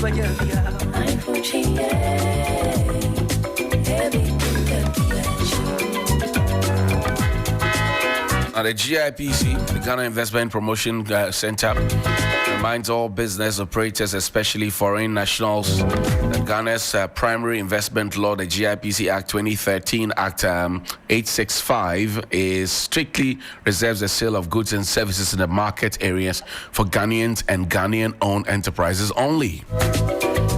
Now, the GIPC, the Ghana Investment Promotion Center, reminds all business operators, especially foreign nationals, that Ghana's primary investment law, the GIPC Act 2013, Act 865, is strictly reserves the sale of goods and services in the market areas for Ghanaians and Ghanaian-owned enterprises only.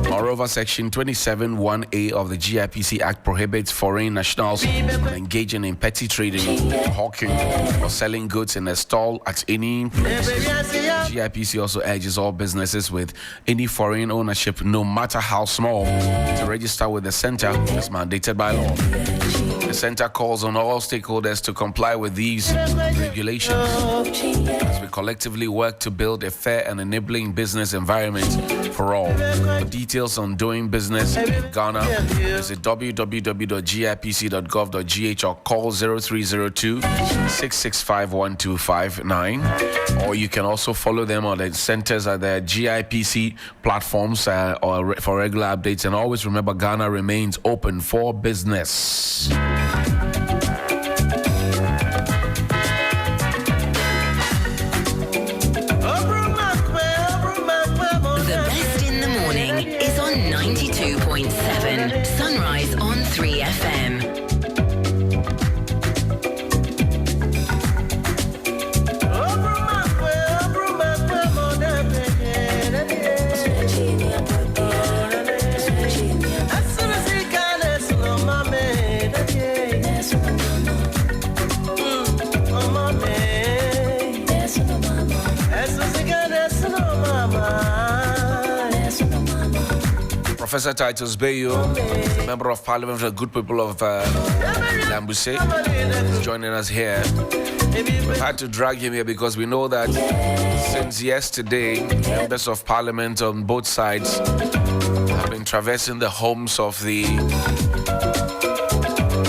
Moreover, Section 27(1)(a) of the GIPC Act prohibits foreign nationals from engaging in petty trading, hawking, or selling goods in a stall at any place. GIPC also urges all businesses with any foreign ownership, no matter how small, to register with the center as mandated by law. The center calls on all stakeholders to comply with these regulations as we collectively work to build a fair and enabling business environment for all. For details on doing business in Ghana, visit www.gipc.gov.gh or call 0302-665-1259, or you can also follow them on the centers at the GIPC platforms or for regular updates. And always remember, Ghana remains open for business. Sunrise on 3FM. Professor Titus Beyuo, the Member of Parliament for the good people of Lambussie, is joining us here. We've had to drag him here because we know that since yesterday, members of Parliament on both sides have been traversing the homes of the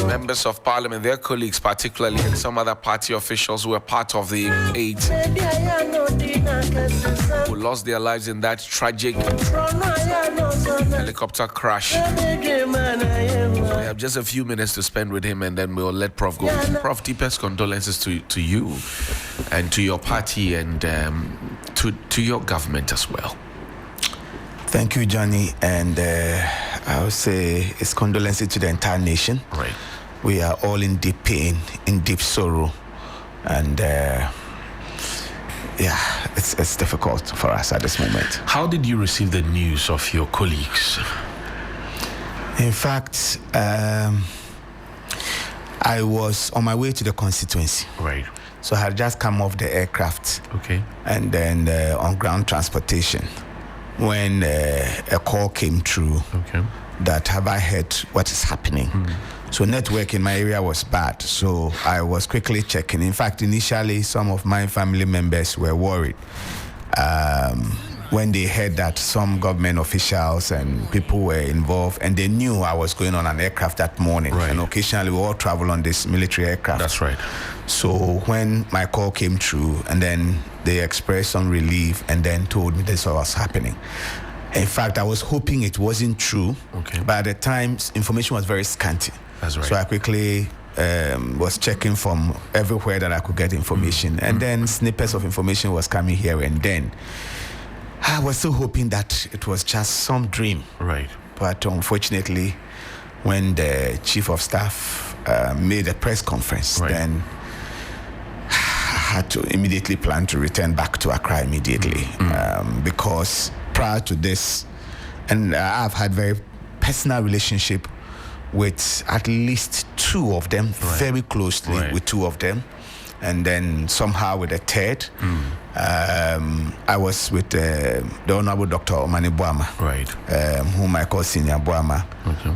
members of Parliament, their colleagues particularly, and some other party officials who were part of the aid, who lost their lives in that tragic helicopter crash. We have just a few minutes to spend with him and then we'll let Prof go. Prof, deepest condolences to you and to your party and to your government as well. Thank you, Johnny, and I would say it's condolences to the entire nation. Right. We are all in deep pain, in deep sorrow, and it's difficult for us at this moment. How did you receive the news of your colleagues? In fact, I was on my way to the constituency. Right. So I had just come off the aircraft. Okay. And then on ground transportation, when a call came through, okay, that have I heard what is happening? So network in my area was bad, so I was quickly checking. In fact, initially some of my family members were worried when they heard that some government officials and people were involved, and they knew I was going on an aircraft that morning. Right. And occasionally we all travel on this military aircraft. That's right. So when my call came through, and then they expressed some relief and then told me this was happening. In fact, I was hoping it wasn't true, okay, but at the time, information was very scanty. That's right. So I quickly was checking from everywhere that I could get information. And then snippets of information was coming here and then. I was still hoping that it was just some dream. Right. But unfortunately, when the chief of staff made a press conference, right, then I had to immediately plan to return back to Accra immediately. Because prior to this, and I've had very personal relationship with at least two of them, right, very closely, right, with two of them, and then somehow with a third. I was with the Honorable Dr. Omani Boama, right, whom I call Senior Boama, okay,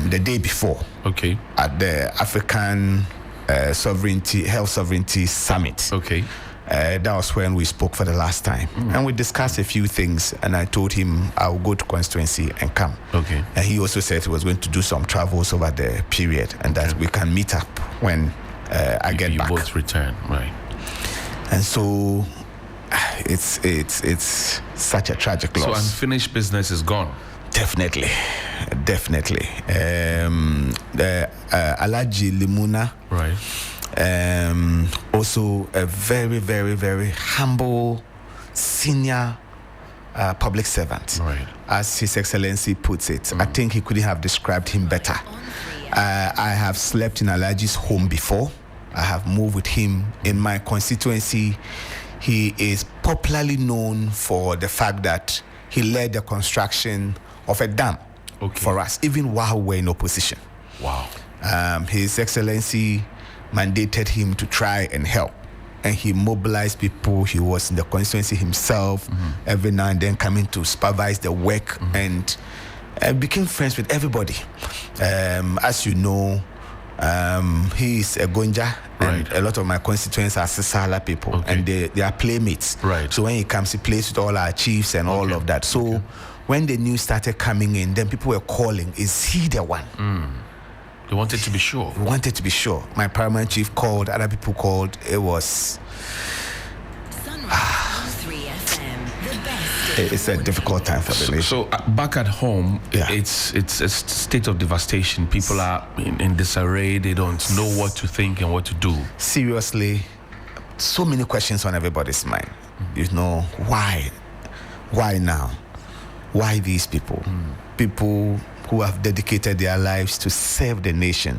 the day before, okay, at the African Health Sovereignty Summit. Okay. That was when we spoke for the last time. And we discussed a few things, and I told him I'll go to constituency and come. Okay. And he also said he was going to do some travels over the period, and that we can meet up when I get back. You both return, right. And so it's such a tragic loss. So unfinished business is gone. Definitely. Alaji Limuna, Right. Also a very, very, very humble senior public servant. Right. As His Excellency puts it, I think he couldn't have described him better. I have slept in Alaji's home before. I have moved with him in my constituency. He is popularly known for the fact that he led the construction of a dam for us, even while we're in opposition. Wow. His Excellency mandated him to try and help. And he mobilized people. He was in the constituency himself, every now and then coming to supervise the work, and became friends with everybody. As you know, he is a Gonja, and a lot of my constituents are Sisala people, and they are playmates. Right. So when he comes, he plays with all our chiefs and all of that. So when the news started coming in, then people were calling, is he the one? They wanted to be sure. We wanted to be sure. My paramount chief called, other people called. It was... It's a difficult time for the nation. So back at home, it's a state of devastation. People are in disarray. They don't know what to think and what to do. Seriously, so many questions on everybody's mind. You know, why now? Why these people? People who have dedicated their lives to serve the nation,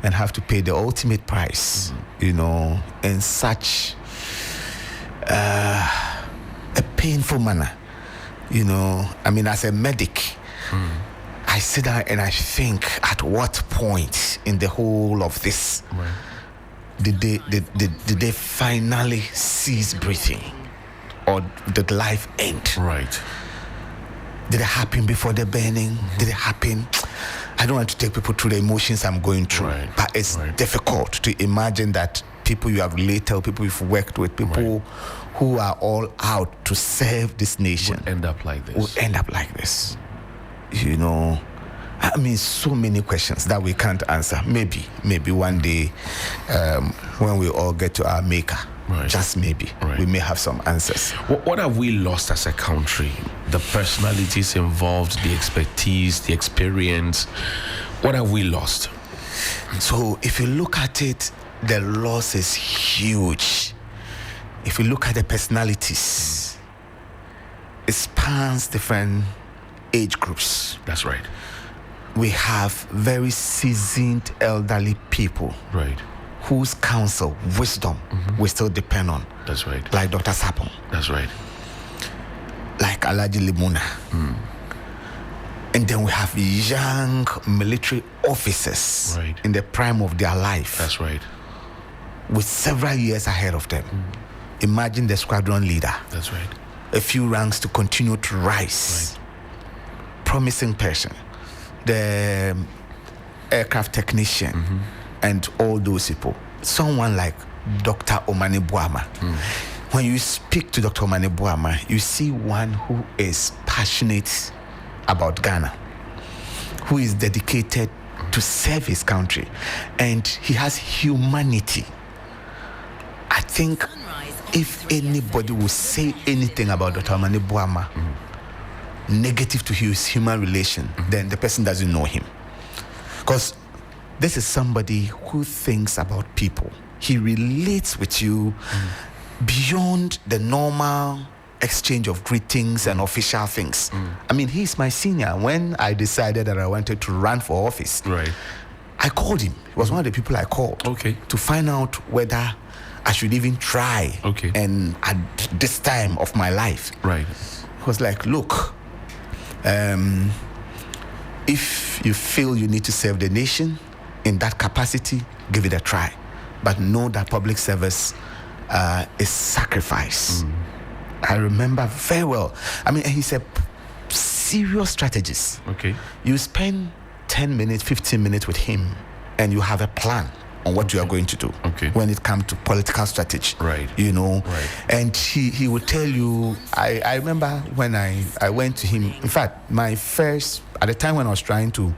and have to pay the ultimate price, you know, in such a painful manner. You know, I mean, as a medic, I sit down and I think, at what point in the whole of this did they finally cease breathing, or did life end? Right. Did it happen before the burning? Did it happen? I don't want to take people through the emotions I'm going through, but it's difficult to imagine that people you have related, people you've worked with, people who are all out to serve this nation would end up like this. You know, I mean, so many questions that we can't answer. Maybe one day, when we all get to our maker, just maybe, we may have some answers. What have we lost as a country? The personalities involved, the expertise, the experience. What have we lost? So if you look at it, the loss is huge. If you look at the personalities, it spans different age groups. That's right. We have very seasoned elderly people, whose counsel, wisdom, we still depend on. That's right. Like Dr. Sapon. That's right. Like Alaji Limuna. And then we have young military officers in the prime of their life. That's right. With several years ahead of them. Imagine the squadron leader. That's right. A few ranks to continue to rise. Promising person. The aircraft technician and all those people. Someone like Dr. Omane Boama. When you speak to Dr. Omane Boama, you see one who is passionate about Ghana, who is dedicated to serve his country, and he has humanity. I think if anybody will say anything about Dr. Omane Boama negative to his human relation, then the person doesn't know him. Because this is somebody who thinks about people. He relates with you beyond the normal exchange of greetings and official things. I mean, he's my senior. When I decided that I wanted to run for office, I called him. He was one of the people I called to find out whether I should even try. And at this time of my life, he was like, look, if you feel you need to serve the nation in that capacity, give it a try. But know that public service is sacrifice. I remember very well. I mean, he's a serious strategist. You spend 10 minutes, 15 minutes with him, and you have a plan on what you are going to do when it comes to political strategy. You know, and he would tell you. I remember when I went to him. In fact, my first, at the time when I was trying to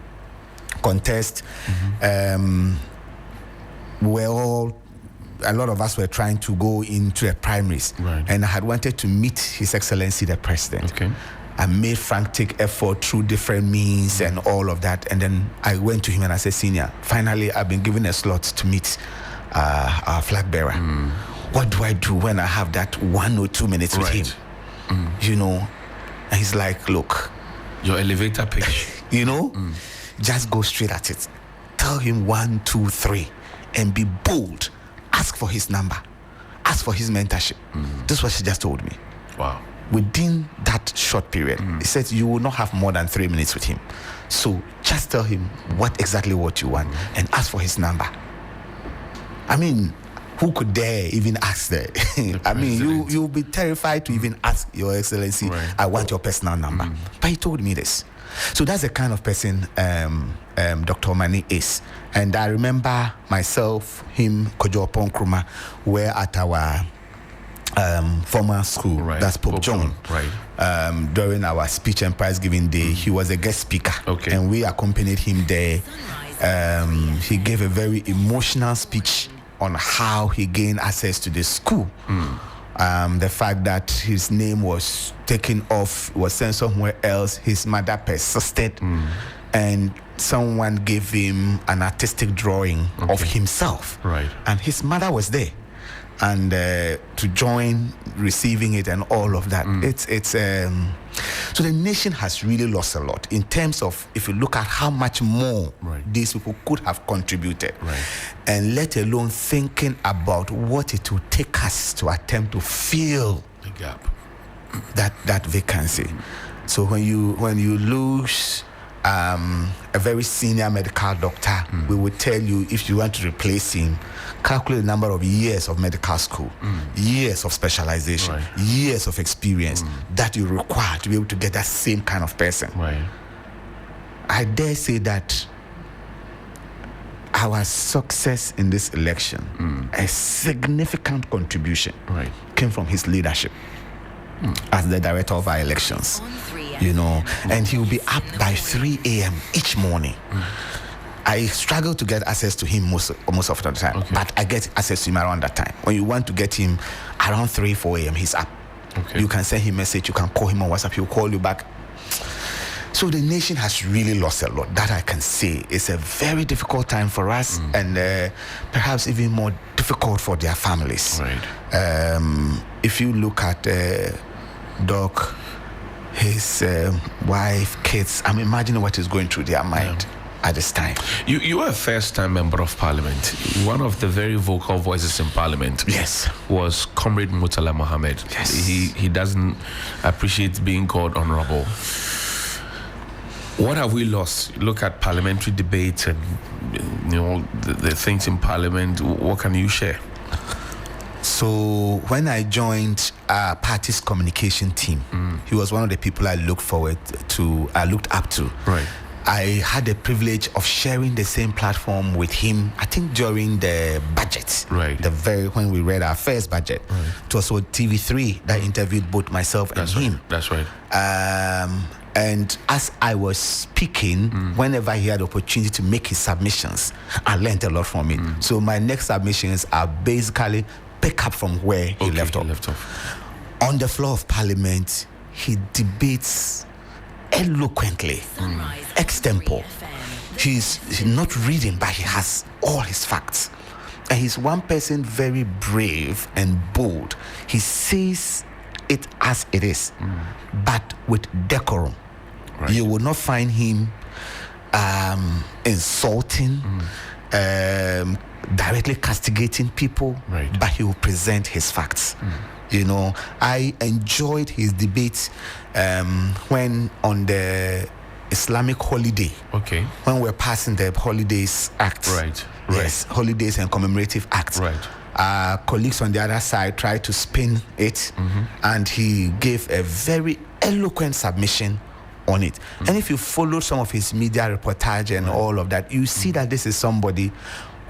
contest, we're all a lot of us were trying to go into a primaries, and I had wanted to meet His Excellency the President. Okay. I made frantic effort through different means and all of that, and then I went to him and I said, Senior, finally I've been given a slot to meet our flag bearer. What do I do when I have that 1 or 2 minutes with him? You know, and he's like, look, your elevator pitch. You know, just go straight at it. Tell him 1, 2, 3, and be bold. Ask for his number. Ask for his mentorship. This is what she just told me. Wow. Within that short period, he said you will not have more than 3 minutes with him. So just tell him exactly what you want and ask for his number. I mean, who could dare even ask that? I mean, you'll be terrified to even ask Your Excellency, I want your personal number. But he told me this. So that's the kind of person Dr. Mani is. And I remember myself, him, Kojo Ponkruma, were at our former school, that's Pope John. During our speech and prize giving day, he was a guest speaker, and we accompanied him there. He gave a very emotional speech on how he gained access to the school. The fact that his name was taken off, was sent somewhere else, his mother persisted, and someone gave him an artistic drawing of himself, and his mother was there. And to join receiving it and all of that, it's so the nation has really lost a lot in terms of, if you look at how much more these people could have contributed, and let alone thinking about what it would take us to attempt to fill the gap, that vacancy. So when you lose a very senior medical doctor, we would tell you, if you want to replace him, calculate the number of years of medical school, years of specialization, years of experience that you require to be able to get that same kind of person. I dare say that our success in this election, a significant contribution came from his leadership as the director of our elections. You know, and he will be up by 3 a.m. each morning. I struggle to get access to him most of the time, but I get access to him around that time. When you want to get him around 3, 4 a.m., he's up. You can send him a message, you can call him on WhatsApp, he'll call you back. So the nation has really lost a lot. That I can say. It's a very difficult time for us, and perhaps even more difficult for their families. If you look at Doc, his wife, kids, I'm imagining what is going through their mind at this time. You are a first-time member of Parliament. One of the very vocal voices in Parliament was Comrade Murtala Mohammed. He doesn't appreciate being called honorable. What have we lost? Look at parliamentary debates and the things in Parliament. What can you share? So when I joined our party's communication team, he was one of the people I looked up to. I had the privilege of sharing the same platform with him, I think during the budget, when we read our first budget. It was on TV3 that interviewed both myself and him. That's right. And as I was speaking, whenever he had the opportunity to make his submissions, I learned a lot from it. So my next submissions are basically pick up from where he left off. On the floor of Parliament, he debates eloquently, extempore. He's not reading, but he has all his facts. And he's one person very brave and bold. He says it as it is, but with decorum. You will not find him insulting, directly castigating people, but he will present his facts. I enjoyed his debates when on the Islamic holiday, when we're passing the Holidays Act, yes, Holidays and Commemorative Act. Colleagues on the other side tried to spin it, and he gave a very eloquent submission on it. And if you follow some of his media reportage and all of that, you see that this is somebody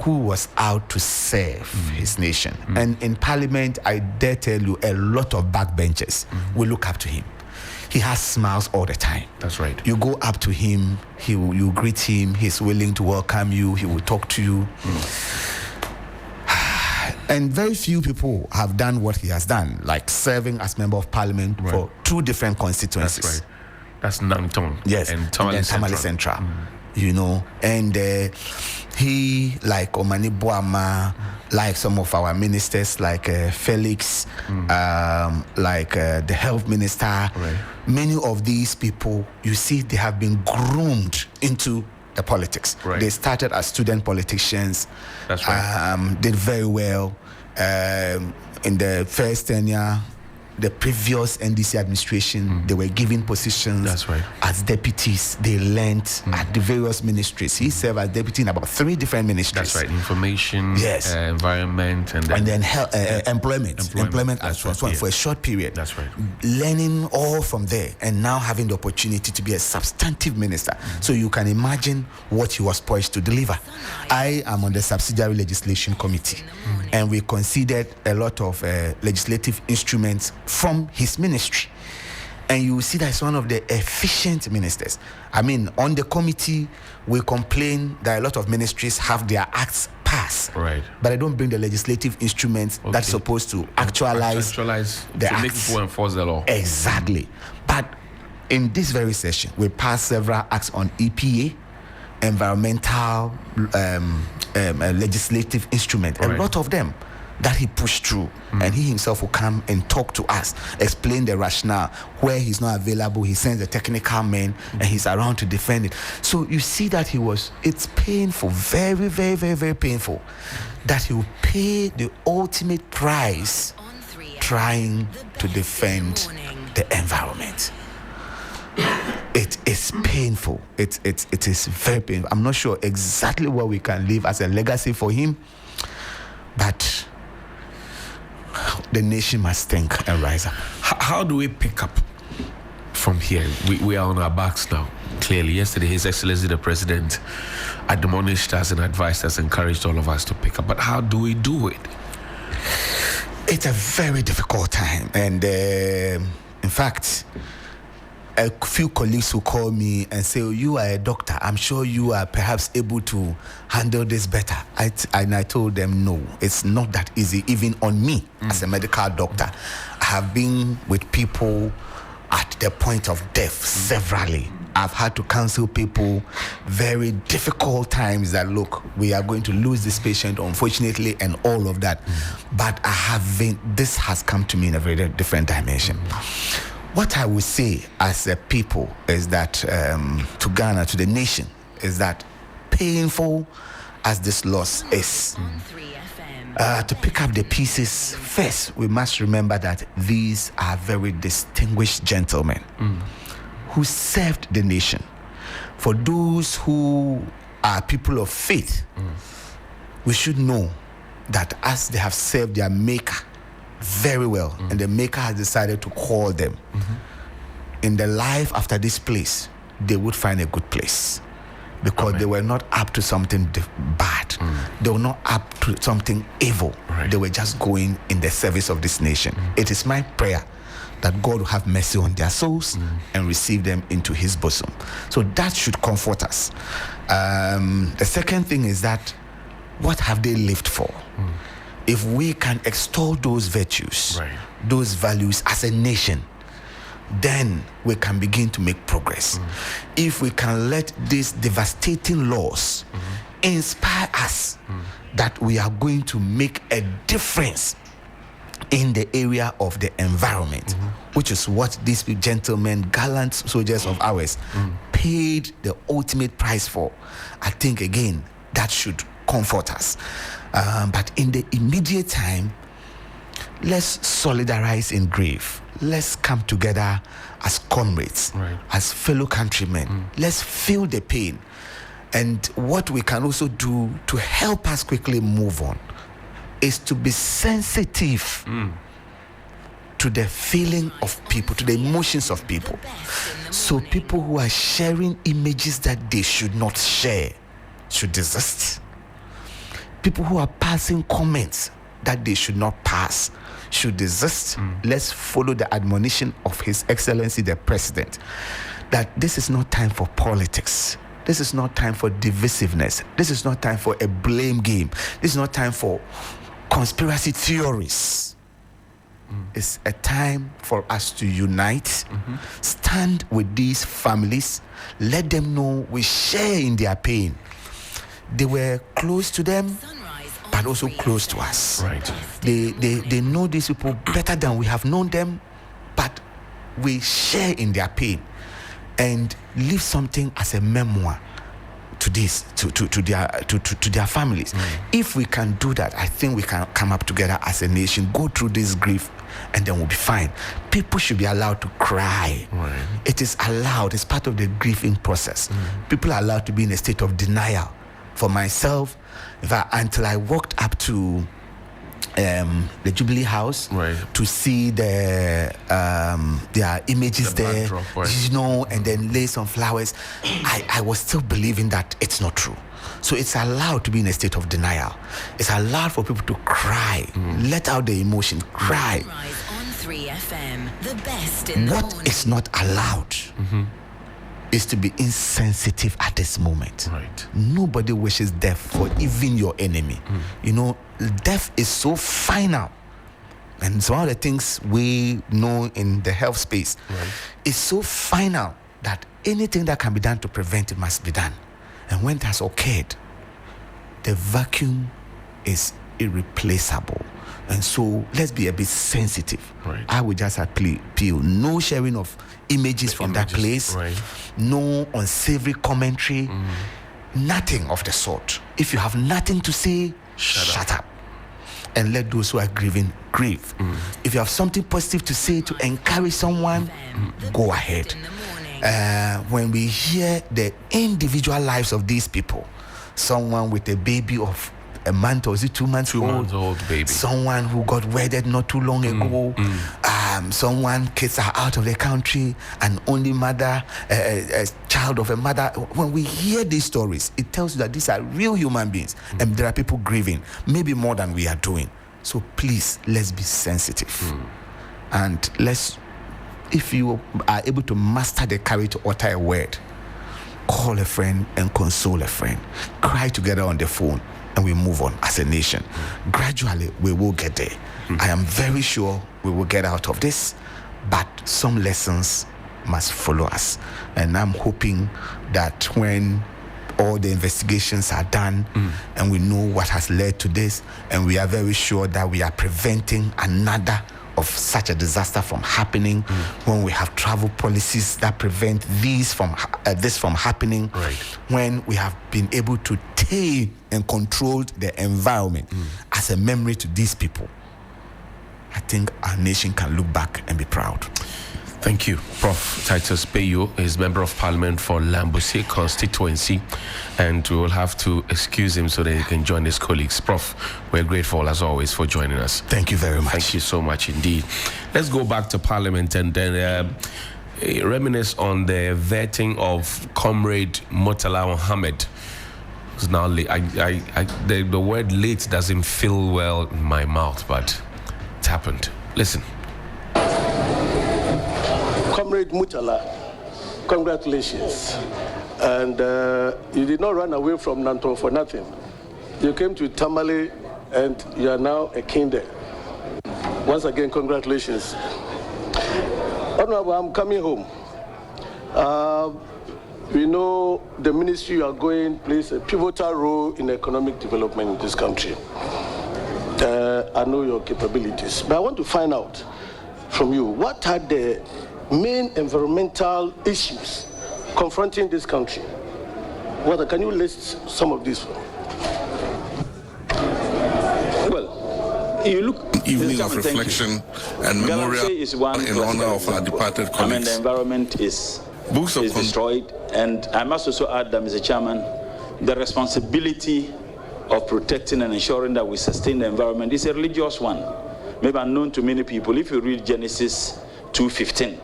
who was out to serve his nation. And in Parliament, I dare tell you, a lot of backbenchers will look up to him. He has smiles all the time. That's right. You go up to him, you greet him, he's willing to welcome you, he will talk to you. And very few people have done what he has done, like serving as member of parliament for 2 different constituencies. That's right. That's Nangton. Yes, and Tamale Central. You know, and he, like Omani Boama, like some of our ministers, like Felix, like the health minister, many of these people, you see, they have been groomed into the politics. They started as student politicians. That's right. Did very well in the first tenure. The previous NDC administration, they were given positions as deputies. They learned at the various ministries. He served as deputy in about 3 different ministries. That's right. Information, environment, and then employment as well for a short period. That's right. Learning all from there, and now having the opportunity to be a substantive minister. So you can imagine what he was poised to deliver. I am on the subsidiary legislation committee, and we considered a lot of legislative instruments from his ministry, and you will see that it's one of the efficient ministers. I mean, on the committee, we complain that a lot of ministries have their acts passed, but they don't bring the legislative instruments that's supposed to actualize the acts. Make people enforce the law. Exactly. But in this very session, we passed several acts on EPA, environmental legislative instrument, a lot of them that he pushed through, and he himself will come and talk to us, explain the rationale. Where he's not available, he sends the technical men, and he's around to defend it. So you see that it's painful, very, very, very, very painful, that he will pay the ultimate price trying to defend the environment. It is painful. It is very painful. I'm not sure exactly what we can leave as a legacy for him, but the nation must think and rise up. How do we pick up from here? We are on our backs now. Clearly, yesterday, His Excellency the President admonished us and advised us, encouraged all of us to pick up. But how do we do it? It's a very difficult time, and in fact, a few colleagues who call me and say, you are a doctor, I'm sure you are perhaps able to handle this better. And I told them, no, it's not that easy, even on me as a medical doctor. I have been with people at the point of death severally. I've had to counsel people very difficult times that, look, we are going to lose this patient, unfortunately, and all of that. But this has come to me in a very different dimension. What I would say as a people is that to Ghana, to the nation, is that painful as this loss is, to pick up the pieces, first we must remember that these are very distinguished gentlemen who served the nation. For those who are people of faith, we should know that as they have served their maker very well, and the maker has decided to call them in the life after this place, they would find a good place, because they were not up to something bad. They were not up to something evil. They were just going in the service of this nation. It is my prayer that God will have mercy on their souls and receive them into his bosom. So that should comfort us. The second thing is that, what have they lived for? If we can extol those virtues, those values as a nation, then we can begin to make progress. If we can let these devastating laws inspire us that we are going to make a difference in the area of the environment, which is what these gentlemen, gallant soldiers of ours, paid the ultimate price for, I think, again, that should comfort us. But in the immediate time, let's solidarize in grief. Let's come together as comrades, as fellow countrymen. Let's feel the pain. And what we can also do to help us quickly move on is to be sensitive to the feeling of people, to the emotions of people. So people who are sharing images that they should not share should desist. People who are passing comments that they should not pass should desist. Let's follow the admonition of His Excellency the President, that this is not time for politics. This is not time for divisiveness. This is not time for a blame game. This is not time for conspiracy theories. It's a time for us to unite, stand with these families, let them know we share in their pain. They were close to them, but also close to us. Right. They know these people better than we have known them, but we share in their pain and leave something as a memoir to this to their families. If we can do that, I think we can come up together as a nation, go through this grief, and then we'll be fine. People should be allowed to cry. Right. It is allowed. It's part of the grieving process. People are allowed to be in a state of denial. For myself, until I walked up to the Jubilee House, right, to see their images there, backdrop, right, you know, and then lay some flowers, I was still believing that it's not true. So it's allowed to be in a state of denial. It's allowed for people to cry, let out the emotion, cry. Sunrise on 3FM, the best in the What morning. is not allowed is to be insensitive at this moment. Right. Nobody wishes death for even your enemy. You know, death is so final. And some of the things we know in the health space is so final that anything that can be done to prevent it must be done. And when it has occurred, the vacuum is irreplaceable. And so let's be a bit sensitive. Right. I would just appeal no sharing of images from that place, right, no unsavory commentary, nothing of the sort. If you have nothing to say, shut up. And let those who are grieving grieve. If you have something positive to say to encourage someone, go ahead. When we hear the individual lives of these people, someone with a baby of a month, or is it 2 months 2 months old baby, someone who got wedded not too long ago, someone, kids are out of the country, an only mother, a child of a mother. When we hear these stories, it tells you that these are real human beings, and there are people grieving, maybe more than we are doing. So please, let's be sensitive, and if you are able to master the courage to utter a word, call a friend and console a friend, cry together on the phone, and we move on as a nation. Gradually, we will get there. I am very sure we will get out of this, but some lessons must follow us. And I'm hoping that when all the investigations are done and we know what has led to this, and we are very sure that we are preventing another of such a disaster from happening, when we have travel policies that prevent this from happening, when we have been able to tame and control the environment as a memory to these people, I think our nation can look back and be proud. Thank you. Prof. Titus Beyuo is Member of Parliament for Lambussie constituency, and we will have to excuse him so that he can join his colleagues. Prof, we're grateful as always for joining us. Thank you very much. Thank you so much indeed. Let's go back to Parliament and then reminisce on the vetting of Comrade Murtala Mohammed. Who's now late. The word late doesn't feel well in my mouth, but it happened. Listen. Comrade Murtala, congratulations. And you did not run away from Nanton for nothing. You came to Tamale and you are now a king there. Once again, congratulations. Honorable, I'm coming home. We know the ministry you are going plays a pivotal role in economic development in this country. I know your capabilities, but I want to find out from you, what are the main environmental issues confronting this country? Can you list some of these? Well, you look. Evening of reflection and memorial is one in honor of our departed colleagues. The environment is destroyed, and I must also add that, Mr. Chairman, the responsibility of protecting and ensuring that we sustain the environment is a religious one, maybe unknown to many people. If you read Genesis 2:15,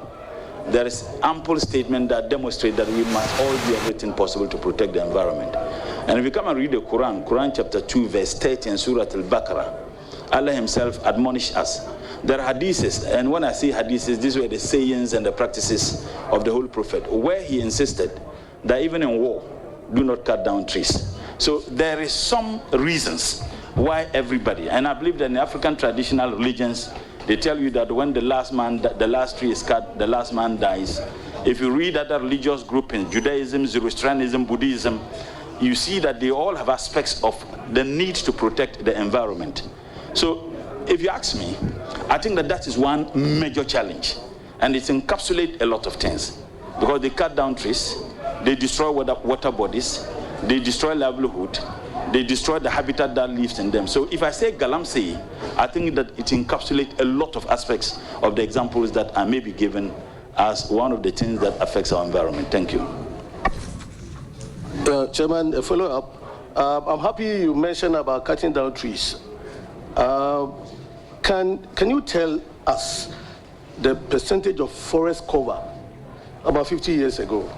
there is ample statement that demonstrate that we must all do everything possible to protect the environment. And if you come and read the Quran chapter 2, verse 30 in Surah Al-Baqarah, Allah himself admonished us. There are hadiths, and when I say hadiths, these were the sayings and the practices of the whole Prophet, where he insisted that even in war, do not cut down trees. So there is some reasons why everybody, and I believe that in African traditional religions, they tell you that when the last tree is cut, the last man dies. If you read other religious groupings, Judaism, Zoroastrianism, Buddhism, you see that they all have aspects of the need to protect the environment. So if you ask me, I think that is one major challenge, and it encapsulates a lot of things, because they cut down trees, they destroy water bodies, they destroy livelihood, they destroy the habitat that lives in them. So if I say Galamsey, I think that it encapsulates a lot of aspects of the examples that I may be given as one of the things that affects our environment. Thank you. Chairman, a follow-up. I'm happy you mentioned about cutting down trees. Can you tell us the percentage of forest cover about 50 years ago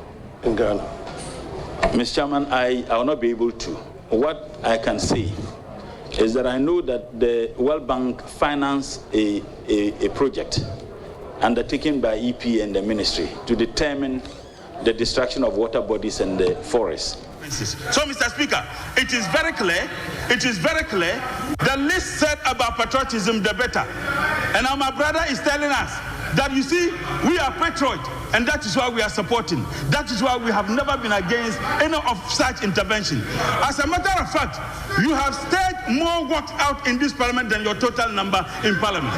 in Ghana? Mr. Chairman, I will not be able to. What I can say is that I know that the World Bank financed a project undertaken by EP and the ministry to determine the destruction of water bodies and the forests. So, Mr. Speaker, it is very clear, the least said about patriotism, the better. And now my brother is telling us that, you see, we are patriot, and that is why we are supporting. That is why we have never been against any of such intervention. As a matter of fact, you have staged more worked out in this parliament than your total number in parliament.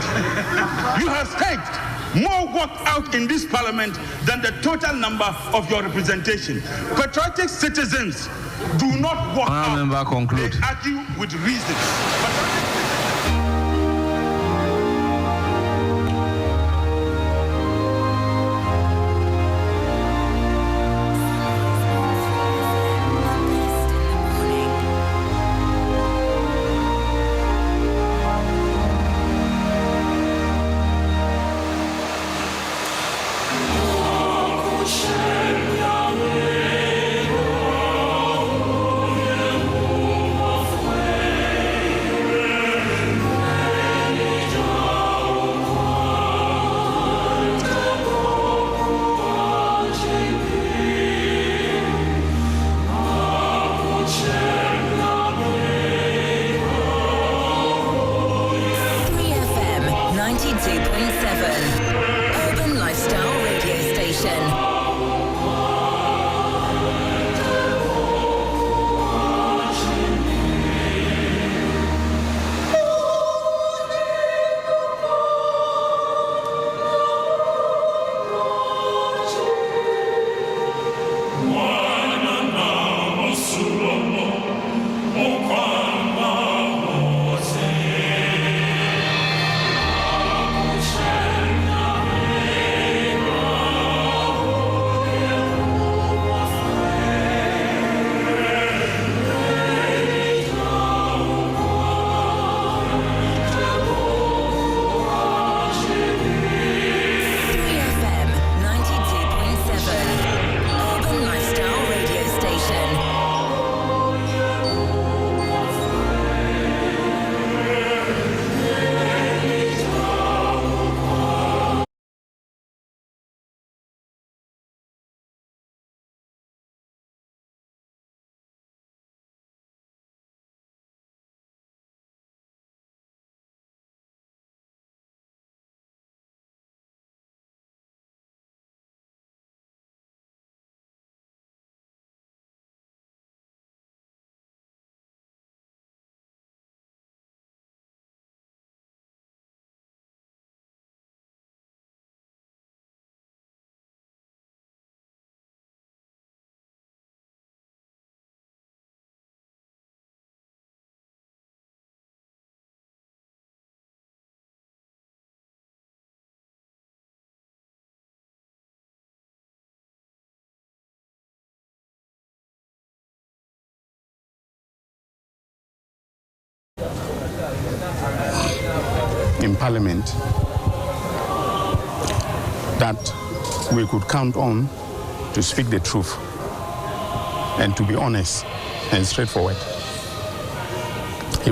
You have staged more worked out in this parliament than the total number of your representation. Patriotic citizens do not walk out. Conclude. They argue with reason. In Parliament that we could count on to speak the truth and to be honest and straightforward.